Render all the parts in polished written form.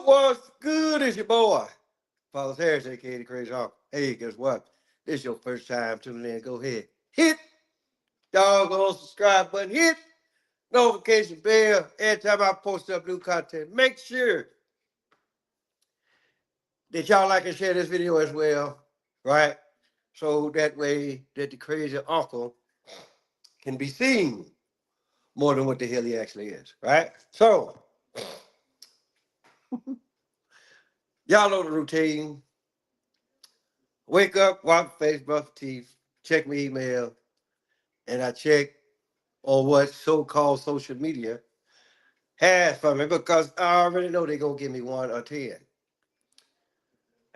What's good? It's your boy, Paulus Harris, aka the Crazy Hawk. Hey, guess what? This is your first time tuning in. Go ahead, hit doggone subscribe button, hit notification bell. Every time I post up new content, make sure that y'all like and share this video as well, right? So that way that the crazy uncle can be seen more than what the hell he actually is, right? So y'all know the routine. Wake up, wash my face, brush my teeth, check my email, and I check on what so-called social media has for me because I already know they're gonna give me 1 or 10.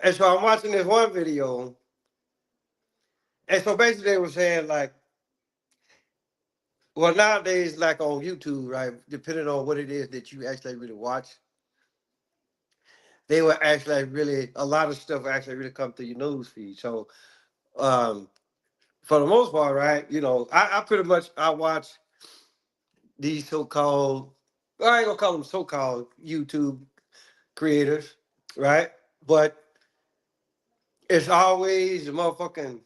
And so I'm watching this one video, and so basically they were saying like, well nowadays like on YouTube, right? Depending on what it is that you actually really watch, they will actually really a lot of stuff will actually really come through your news feed. So um, for the most part, right? I pretty much I watch these so-called, I ain't gonna call them so-called YouTube creators, right? But it's always the motherfucking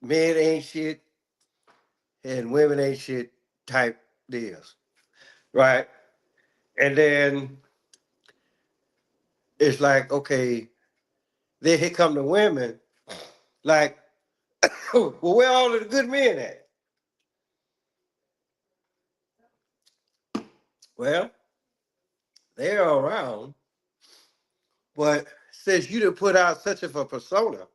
men ain't shit and women ain't shit type deals, right? And then it's like, okay, then here come the women, like, well, where all of the good men at? Well, they're around, but since you done put out such of a persona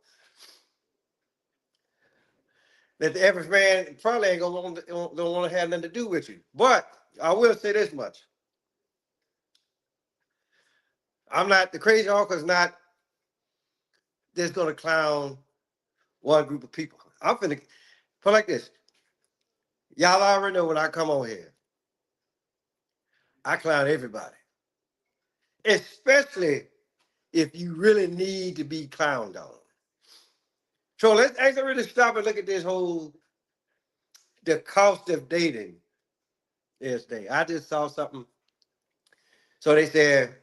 that the average man probably ain't gonna don't want to have nothing to do with you. But I will say this much: I'm not the crazy uncle is not just gonna clown one group of people. I'm finna put like this. Y'all already know when I come on here, I clown everybody, especially if you really need to be clowned on. So let's actually really stop and look at this whole the cost of dating this day. I just saw something. So they said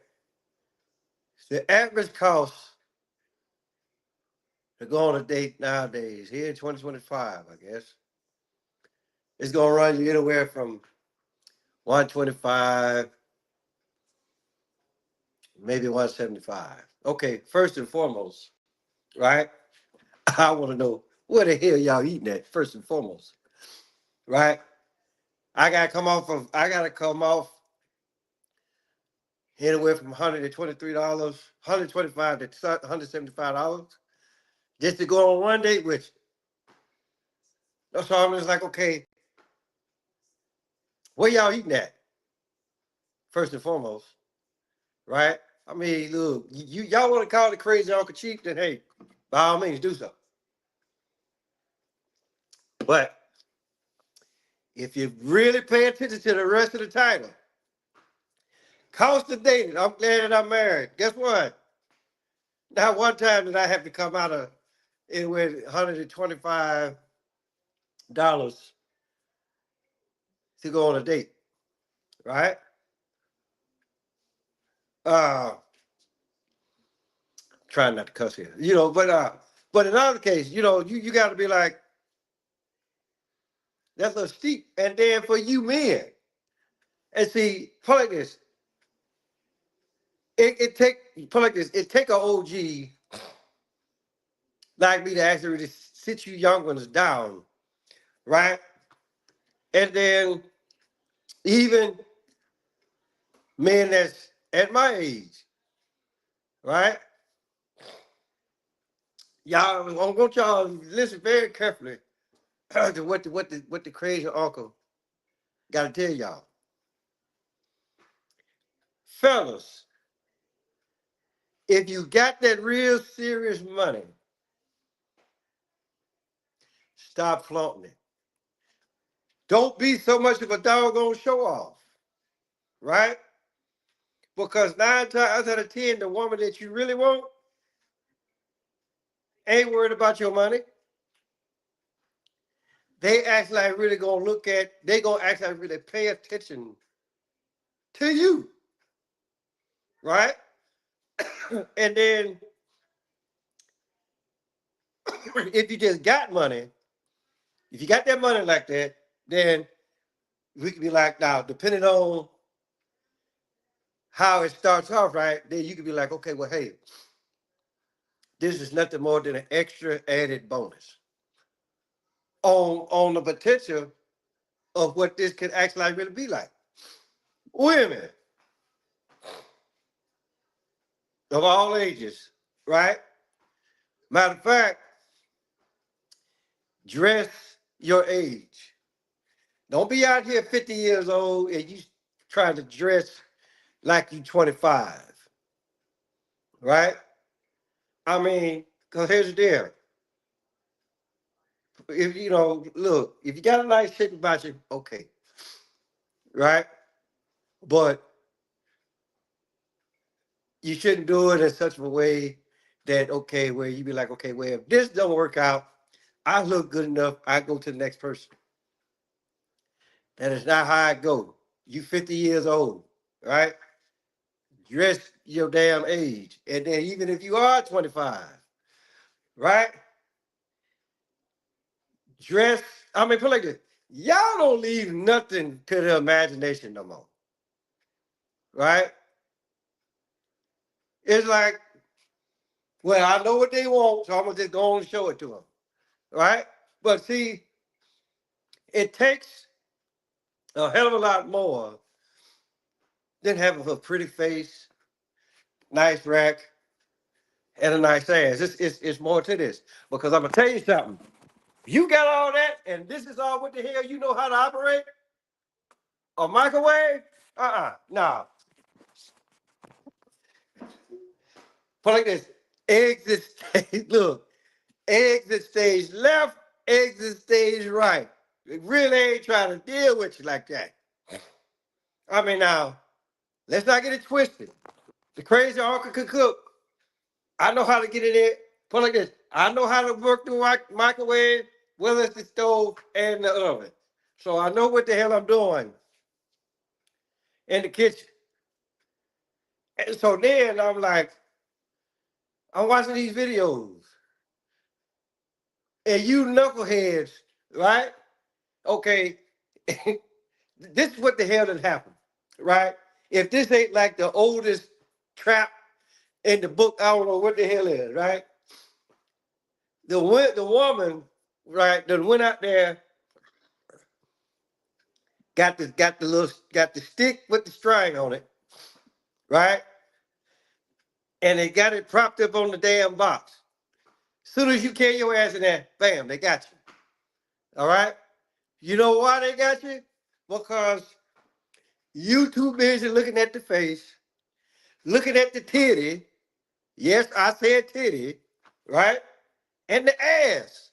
the average cost to go on a date nowadays, here in 2025, I guess, it's gonna run you anywhere from 125, maybe 175. Okay, first and foremost, right? I want to know where the hell y'all eating at, first and foremost, right? I gotta come off anywhere from $123, $125 to $175 just to go on one date with you. That's all I'm just like, okay, where y'all eating at? First and foremost, right? I mean, look, y'all want to call the crazy Uncle Chief, then hey, by all means do so. But if you really pay attention to the rest of the title, cost of dating, I'm glad that I'm married. Guess what? Not one time did I have to come out of anywhere $125 to go on a date, right? Uh, trying not to cuss here, but in other case, you got to be like, that's a steep. And then for you men, and see, put like this, put like this, it take a OG like me to actually really sit you young ones down, right? And then even men that's at my age, right? Y'all, I want y'all to listen very carefully to what the crazy uncle got to tell y'all, fellas. If you got that real serious money, stop flaunting it. Don't be so much of a doggone show off, right? Because 9 times out of 10, the woman that you really want ain't worried about your money. They actually really gonna look at, they gonna actually really pay attention to you, right? And then if you just got money, if you got that money like that, then we could be like, now, depending on how it starts off, right? Then you could be like, okay, well, hey, this is nothing more than an extra added bonus on the potential of what this could actually really be like. Women of all ages, right? Matter of fact, dress your age. Don't be out here 50 years old and you trying to dress like you 25, right? I mean, because here's the deal. If you know, look, if you got a nice shape about you, okay, right? But you shouldn't do it in such a way that, okay, where you be like, okay, well, if this don't work out, I look good enough, I go to the next person. That is not how I go. You 50 years old, right? Dress your damn age. And then even if you are 25, right? Dress, I mean, put it like this. Y'all don't leave nothing to the imagination no more, right? It's like, well, I know what they want, so I'm gonna just go on and show it to them, right? But see, it takes a hell of a lot more than having a pretty face, nice rack, and a nice ass. It's more to this because I'm gonna tell you something. You got all that, and this is all what the hell you know how to operate? A microwave? No. Put like this. Exit stage, look, exit stage left, exit stage right. It really ain't trying to deal with you like that. I mean, now, let's not get it twisted. The crazy uncle could cook. I know how to get it in. Put like this. I know how to work the microwave, whether it's the stove and the oven. So I know what the hell I'm doing in the kitchen. And so then I'm like, I'm watching these videos, and you knuckleheads, right? Okay, this is what the hell did happen, right? If this ain't like the oldest trap in the book, I don't know what the hell is, right? The woman, right, that went out there, got the stick with the string on it, right? And they got it propped up on the damn box. Soon as you carry your ass in there, bam, they got you. All right? You know why they got you? Because you too busy looking at the face, looking at the titty. Yes, I said titty, right? And the ass.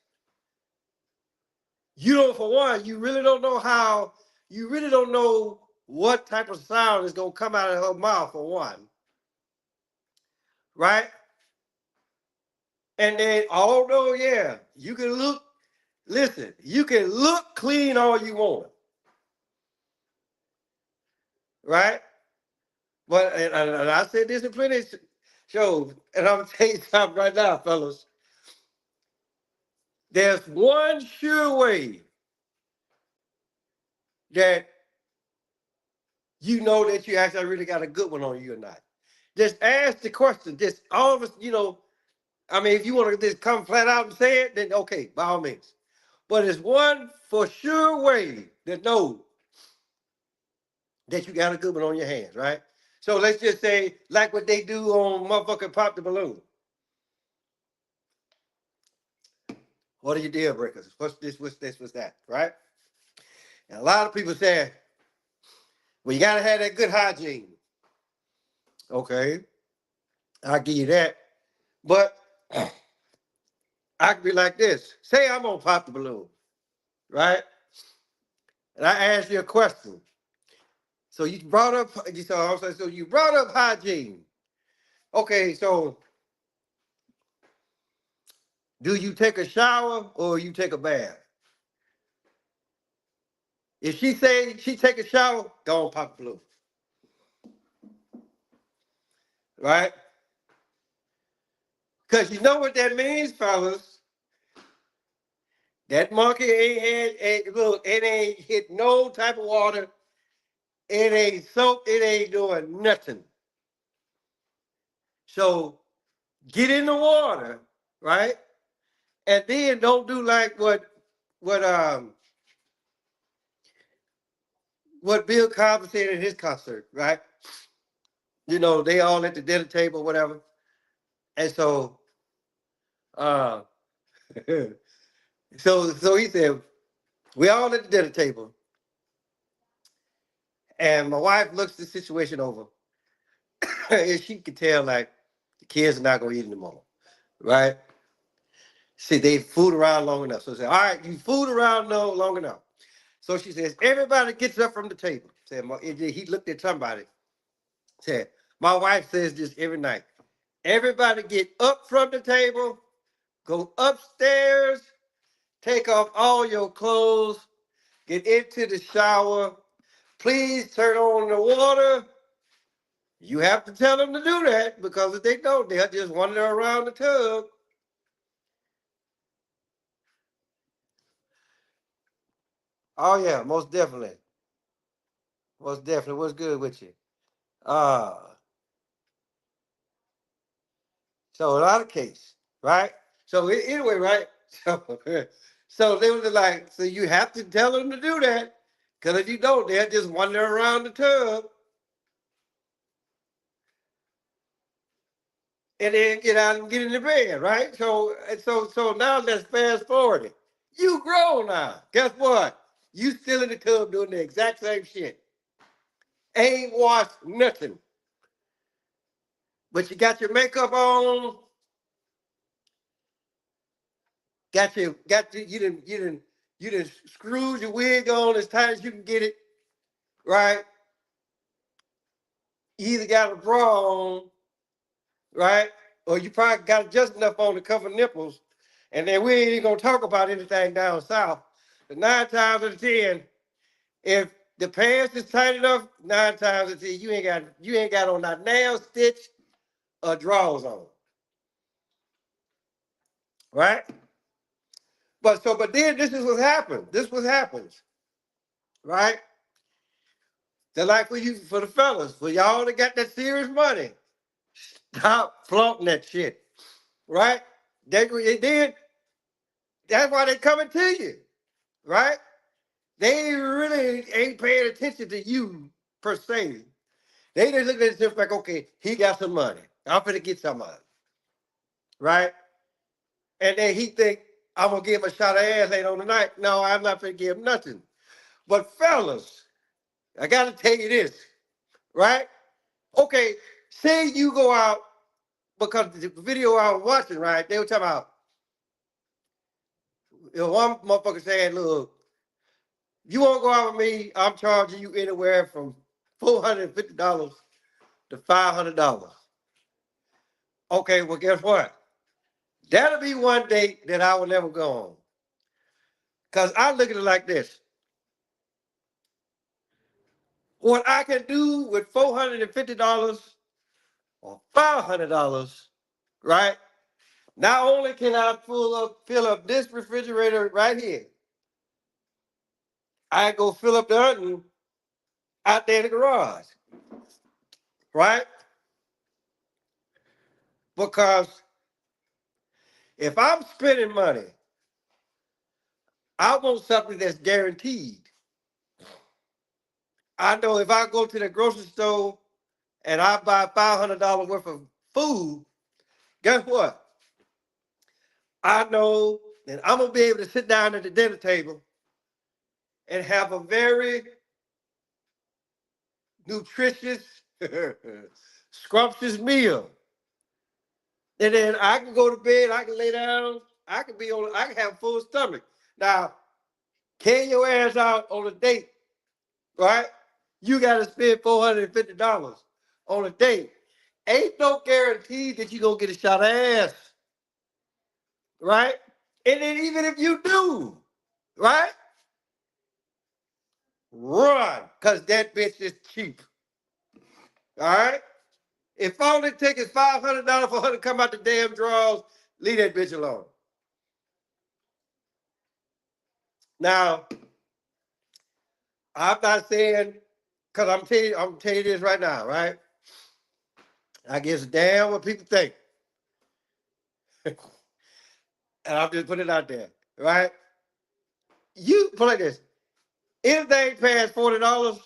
You don't, for one, you really don't know what type of sound is gonna come out of her mouth, for one. Right? And then, although, yeah, you can look, listen, you can look clean all you want, right? But, and I said this in plenty of shows, and I'm gonna tell you something right now, fellas. There's one sure way that you know that you actually really got a good one on you or not. Just ask the question. Just all of us, I mean, if you want to just come flat out and say it, then okay, by all means. But it's one for sure way to know that you got a good one on your hands, right? So let's just say, like what they do on motherfucking Pop the Balloon. What are your deal breakers? What's this? What's this? What's that? Right? And a lot of people say, well, you gotta have that good hygiene. Okay, I'll give you that. But I could be like this. Say I'm on Pop the Balloon, right? And I ask you a question. So you brought up, so you brought up hygiene. Okay, so do you take a shower or you take a bath? If she say she take a shower, go on Pop the Balloon. right? Because you know what that means, fellas. That monkey look, it ain't hit no type of water. It ain't soap. It ain't doing nothing. So get in the water, right? And then don't do like what um what Bill Cosby said in his concert, right? You know, they all at the dinner table, whatever. And so uh so he said, we all at the dinner table, and my wife looks the situation over, and she could tell like the kids are not gonna eat anymore, right? See, they fooled around long enough. So she said, all right, you fooled around long enough. So she says, everybody gets up from the table. Said, he looked at somebody, said, my wife says this every night. Everybody get up from the table, go upstairs, take off all your clothes, get into the shower. Please turn on the water. You have to tell them to do that, because if they don't, they'll just wander around the tub. Oh yeah, most definitely. Most definitely. What's good with you? Uh so a lot of case, right? So anyway, right? So so they was like, so you have to tell them to do that, because if you don't, they'll just wander around the tub and then get out and get in the bed, right? So now let's fast forward it. You grown now. Guess what? You still in the tub doing the exact same shit. Ain't washed nothing. But you got your makeup on, you didn't screwed your wig on as tight as you can get it, right? You either got a bra on, right? Or you probably got just enough on to cover nipples. And then we ain't even gonna talk about anything down south. But 9 times out of 10, if the pants is tight enough, 9 times out of 10, you ain't got on that nail stitch or drawers on, right? But then this is what happens. This what happens, right? They're like for the fellas, for y'all that got that serious money, stop flaunting that shit, right? They did. That's why they coming to you, right? They really ain't paying attention to you per se. They just look at it like, okay, he got some money. I'm finna get some money, right? And then he think I'm gonna give him a shot of ass later on tonight. No, I'm not finna give him nothing. But fellas, I gotta tell you this, right? Okay, say you go out, because the video I was watching, right? They were talking about, one motherfucker saying, look, you won't go out with me, I'm charging you anywhere from $450 to $500. Okay, well, guess what? That'll be one date that I will never go on. Because I look at it like this. What I can do with $450 or $500, right? Not only can I fill up this refrigerator right here, I go fill up the other one out there in the garage, right? Because if I'm spending money, I want something that's guaranteed. I know if I go to the grocery store and I buy $500 worth of food, guess what? I know that I'm gonna be able to sit down at the dinner table and have a very nutritious, scrumptious meal. And then I can go to bed, I can lay down, I can have a full stomach. Now, carry your ass out on a date, right? You gotta spend $450 on a date. Ain't no guarantee that you gonna get a shot of ass, right? And then even if you do, right? Run, cause that bitch is cheap. All right? If all it takes is $500 for her to come out the damn drawers, leave that bitch alone. Now, I'm not saying, because I'm telling you this right now, right? I guess damn what people think. And I'm just putting it out there, right? You put like this. Anything past $40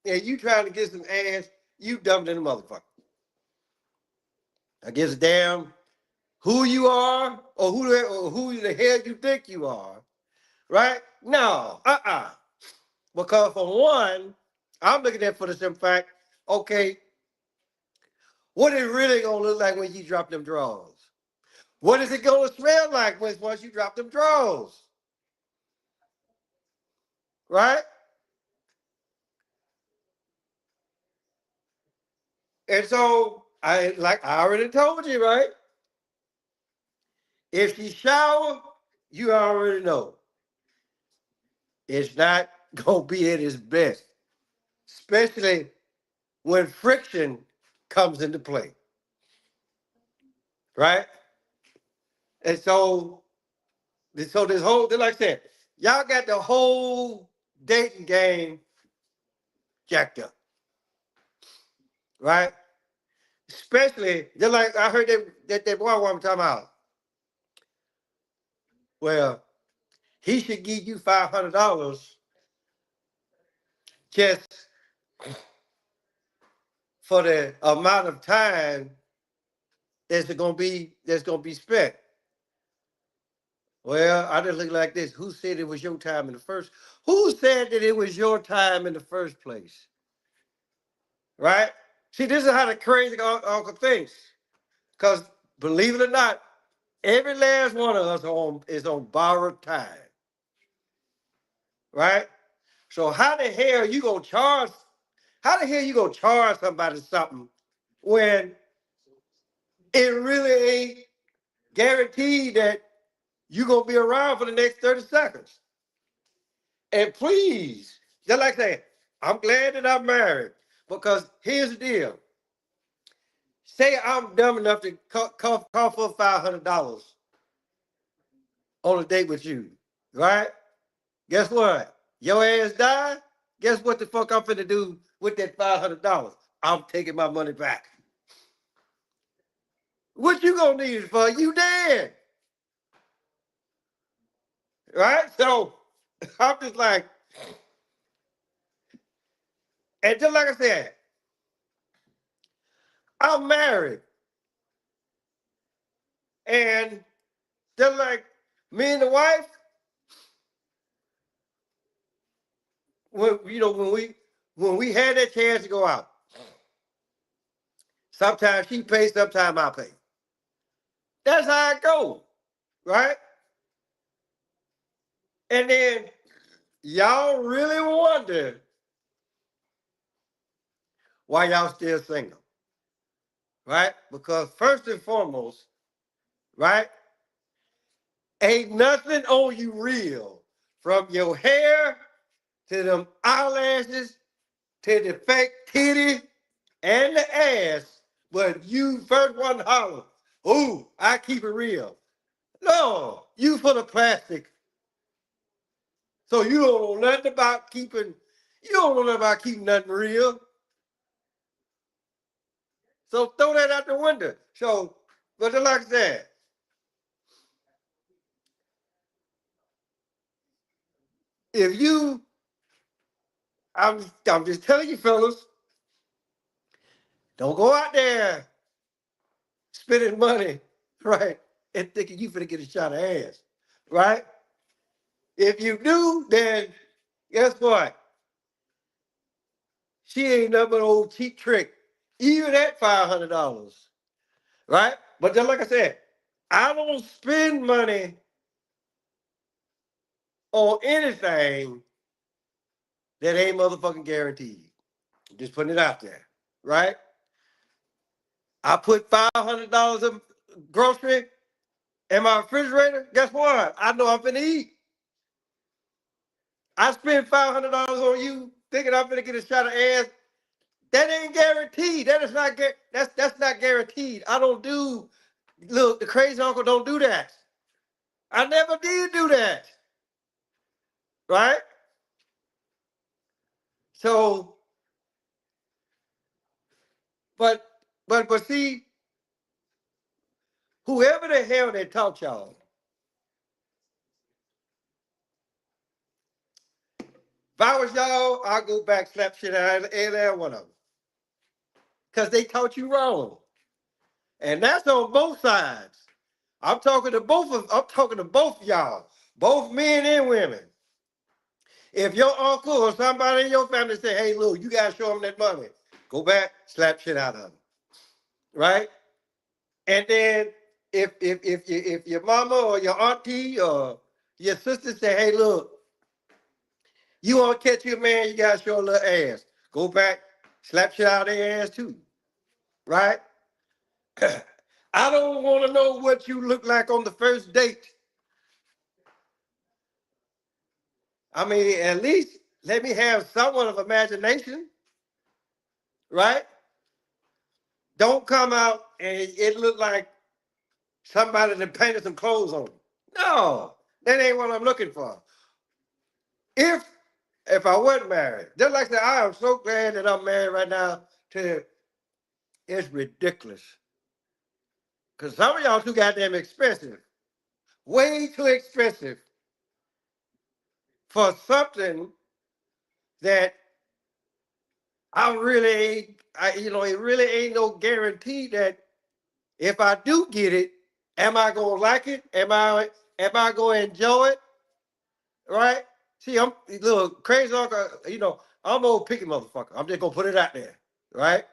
and you trying to get some ass, you dumb than a motherfucker. I guess damn who you are or who the hell you think you are, right? No, Because for one, I'm looking at it for the simple fact, okay, what is it really gonna look like when you drop them drawers? What is it gonna smell like once you drop them drawers? Right? And so I already told you, right? If she shower, you already know it's not gonna be at its best, especially when friction comes into play, right? And so this whole, like I said, y'all got the whole dating game jacked up, right? Especially just like I heard that boy one time out. Well, he should give you $500 just for the amount of time that's gonna be spent. Well, I just look like this. Who said it was your time in the first? Who said that it was your time in the first place? Right? See, this is how the crazy uncle thinks. Because believe it or not, every last one of us is on borrowed time. Right? So how the hell you gonna charge? How the hell you gonna charge somebody something when it really ain't guaranteed that you're gonna be around for the next 30 seconds? And please, just like I say, I'm glad that I'm married because here's the deal. Say I'm dumb enough to call for $500 on a date with you, right? Guess what? Your ass die. Guess what the fuck I'm finna do with that $500? I'm taking my money back. What you gonna need it for? You dead, right? So I'm just like, and just like I said, I'm married, and just like me and the wife, when we had that chance to go out, sometimes she pays, sometimes I pay. That's how it goes, right? And then y'all really wonder why y'all still single, right? Because first and foremost, right, ain't nothing on you real, from your hair to them eyelashes to the fake titty and the ass, but you first one to holler, ooh, I keep it real. No, you full of plastic. So you don't know nothing about keeping nothing real. So throw that out the window. So, but like I said, if you, I'm just telling you, fellas, don't go out there spending money, right, and thinking you finna get a shot of ass, right? If you do, then guess what? She ain't nothing but an old cheap trick, even at $500, right? But just like I said, I don't spend money on anything that ain't motherfucking guaranteed. Just putting it out there, right? I put $500 of grocery in my refrigerator. Guess what? I know I'm finna eat. I spend $500 on you, thinking I'm finna get a shot of ass. That ain't guaranteed. That is not that's not guaranteed. I don't do look, the crazy uncle don't do that. I never did do that. Right? So, but but see, whoever the hell they taught y'all, if I was y'all, I'd go back, slap shit out of every one of them. Because they taught you wrong. And that's on both sides. I'm talking to both y'all, both men and women. If your uncle or somebody in your family say, hey, look, you gotta show them that money, go back, slap shit out of them. Right? And then if your mama or your auntie or your sister say, hey, look, you want to catch your man, you gotta show a little ass. Go back, slap shit out of their ass too. Right? I don't want to know what you look like on the first date. I mean, at least let me have somewhat of imagination, right? Don't come out and it look like somebody that painted some clothes on you. No, that ain't what I'm looking for. If if I wasn't married, just like I said, I am so glad that I'm married right now. To it's ridiculous because some of y'all too goddamn expensive, way too expensive for something that I really ain't. It really ain't no guarantee that if I do get it, am I gonna like it? Am I gonna enjoy it? Right? See, I'm little crazy uncle. I'm old picky motherfucker. I'm just gonna put it out there, right?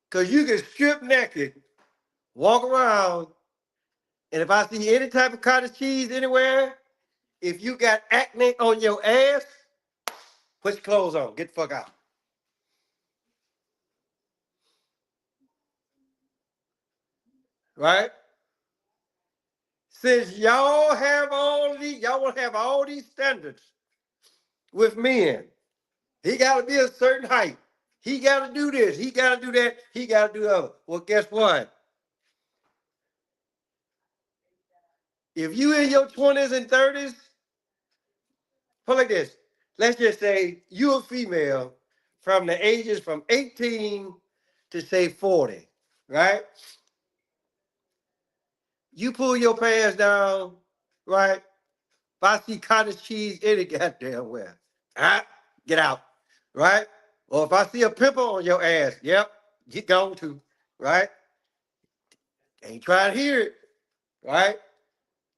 Cause you can strip naked, walk around, and if I see any type of cottage cheese anywhere, if you got acne on your ass, put your clothes on. Get the fuck out. Right? Since y'all want to have all these standards with men. He got to be a certain height. He got to do this. He got to do that. He got to do the other. Well, guess what? If you in your 20s and 30s, put like this. Let's just say you a female from the ages from 18 to say 40, right? You pull your pants down, right? If I see cottage cheese any goddamn where, ah, get out, right? Or if I see a pimple on your ass, yep, get gone too, right? Ain't trying to hear it, right?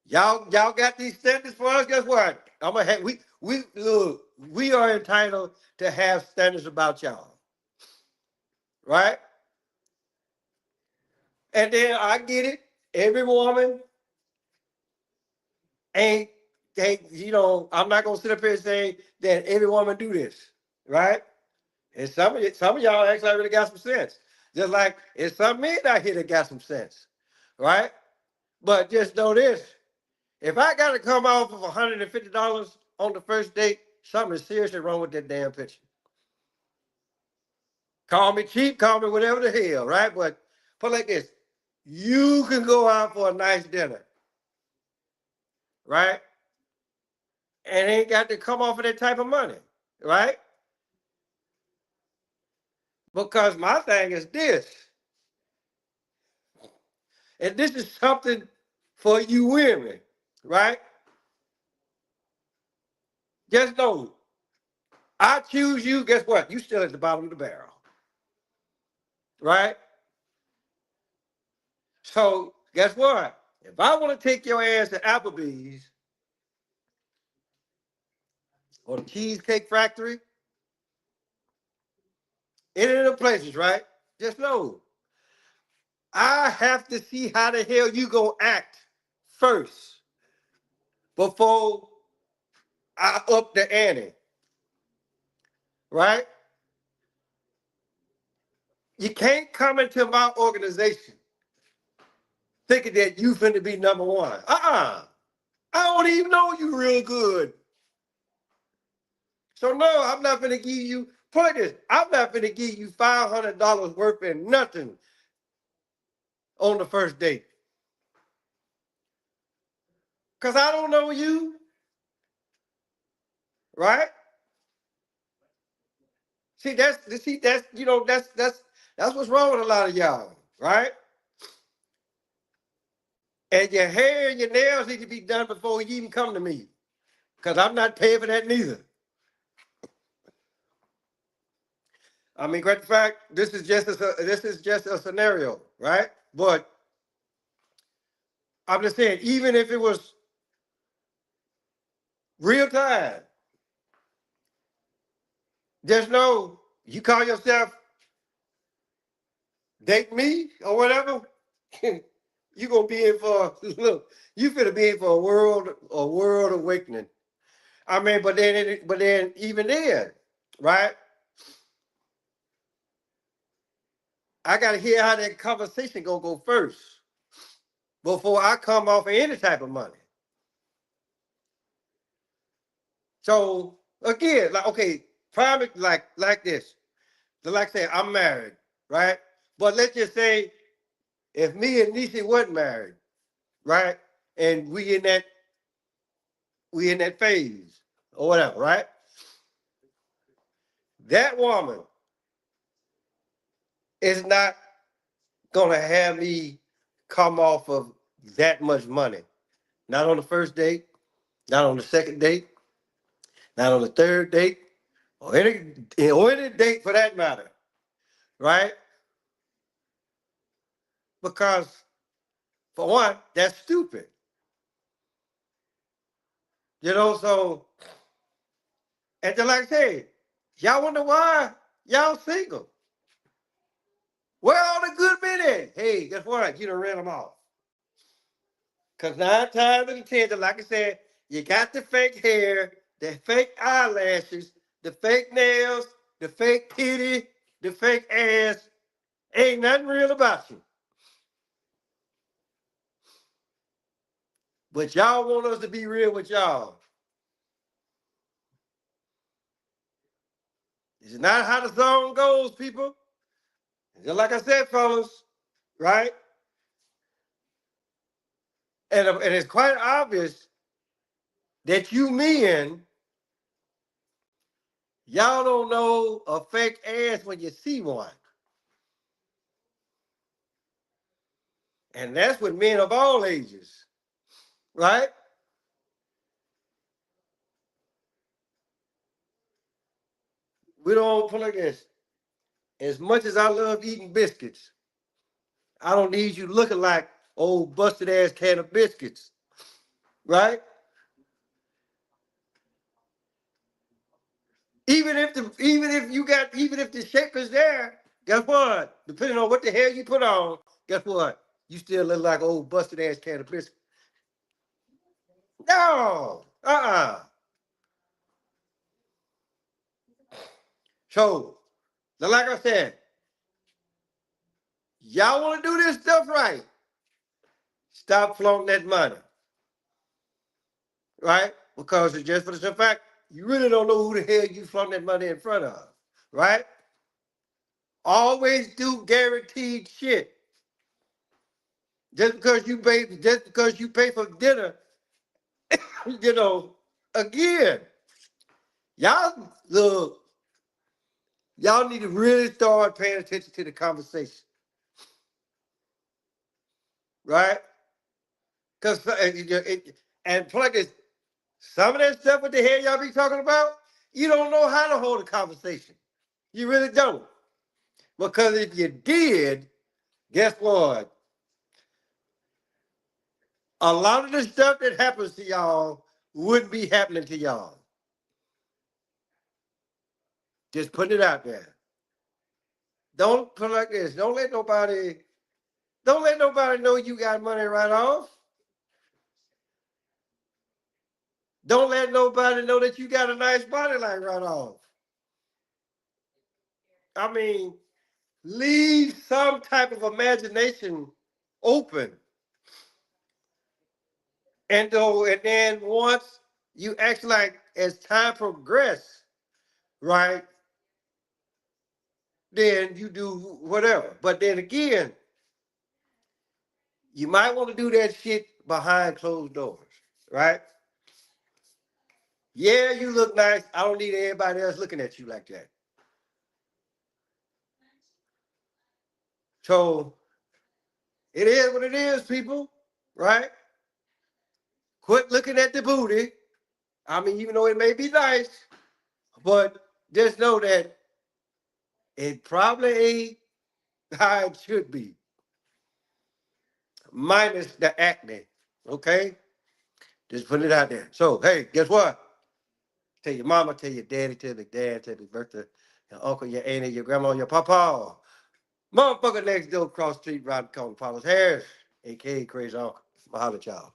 Y'all got these standards for us. Guess what? I'm gonna have we look. We are entitled to have standards about y'all, right? And then I get it. Every woman ain't I'm not gonna sit up here and say that every woman do this, right? And some of y'all actually really got some sense. Just like it's some men out here that got some sense, right? But just know this: if I got to come off of $150 on the first date, something is seriously wrong with that damn picture. Call me cheap, call me whatever the hell, right? But put it like this: you can go out for a nice dinner, right? And ain't got to come off of that type of money, right? Because my thing is this, and this is something for you women, right? Just know, I choose you. Guess what? You still at the bottom of the barrel, right? So guess what? If I want to take your ass to Applebee's or the Cheesecake Factory, any of the places, right? Just know I have to see how the hell you gonna act first before I up the ante, right? You can't come into my organization thinking that you finna be number one. I don't even know you real good. So no, I'm not gonna give you. Put it this: I'm not gonna give you $500 worth of nothing on the first date, cause I don't know you, right? See that's that's what's wrong with a lot of y'all, right? And your hair and your nails need to be done before you even come to me, cause I'm not paying for that neither. I mean, great fact, this is just a scenario, right? But I'm just saying, even if it was real time, just know you call yourself date me or whatever, you gonna be in for look. You finna be in for a world awakening. I mean, but then even then, right? I gotta hear how that conversation gonna go first before I come off of any type of money. So again, like okay, prime like this. So like I say, I'm married, right? But let's just say if me and Niecy wasn't married, right? And we in that phase or whatever, right? That woman is not gonna have me come off of that much money. Not on the first date, not on the second date, not on the third date, or any date for that matter, right? Because for one, that's stupid. So and then like I said, y'all wonder why y'all single. Where all the good men at? Hey, guess what? You done ran them off. Because 9 times out of 10, like I said, you got the fake hair, the fake eyelashes, the fake nails, the fake titty, the fake ass. Ain't nothing real about you. But y'all want us to be real with y'all. This is not how the song goes, people. Just like I said, fellas, right? And it's quite obvious that you men, y'all don't know a fake ass when you see one. And that's with men of all ages, right? We don't put like this. As much as I love eating biscuits, I don't need you looking like old busted ass can of biscuits, right? Even if the shape is there, guess what? Depending on what the hell you put on, guess what? You still look like old busted ass can of biscuits. No, So, like I said, y'all want to do this stuff right? Stop flaunting that money, right? Because it's just for the simple fact you really don't know who the hell you flaunting that money in front of, right? Always do guaranteed shit. Just because you pay for dinner, you know, again, y'all look, y'all need to really start paying attention to the conversation, right? Because and plug is some of that stuff what the hell y'all be talking about, you don't know how to hold a conversation. You really don't. Because if you did, guess what? A lot of the stuff that happens to y'all wouldn't be happening to y'all. Just putting it out there. Don't put it like this. Don't let nobody know you got money right off. Don't let nobody know that you got a nice body like right off. I mean, leave some type of imagination open. And then once you act like as time progresses, right? Then you do whatever. But then again, you might want to do that shit behind closed doors, right? Yeah, you look nice. I don't need everybody else looking at you like that. So it is what it is, people, right? Quit looking at the booty. I mean, even though it may be nice, but just know that it probably ain't how it should be, minus the acne. Okay? Just putting it out there. So, hey, guess what? Tell your mama, tell your daddy, tell your dad, tell your birthday, your uncle, your auntie, your grandma, your papa. Motherfucker next door, cross the street, right the corner, Paulus Harris, aka Crazy Uncle. I'll holler at y'all.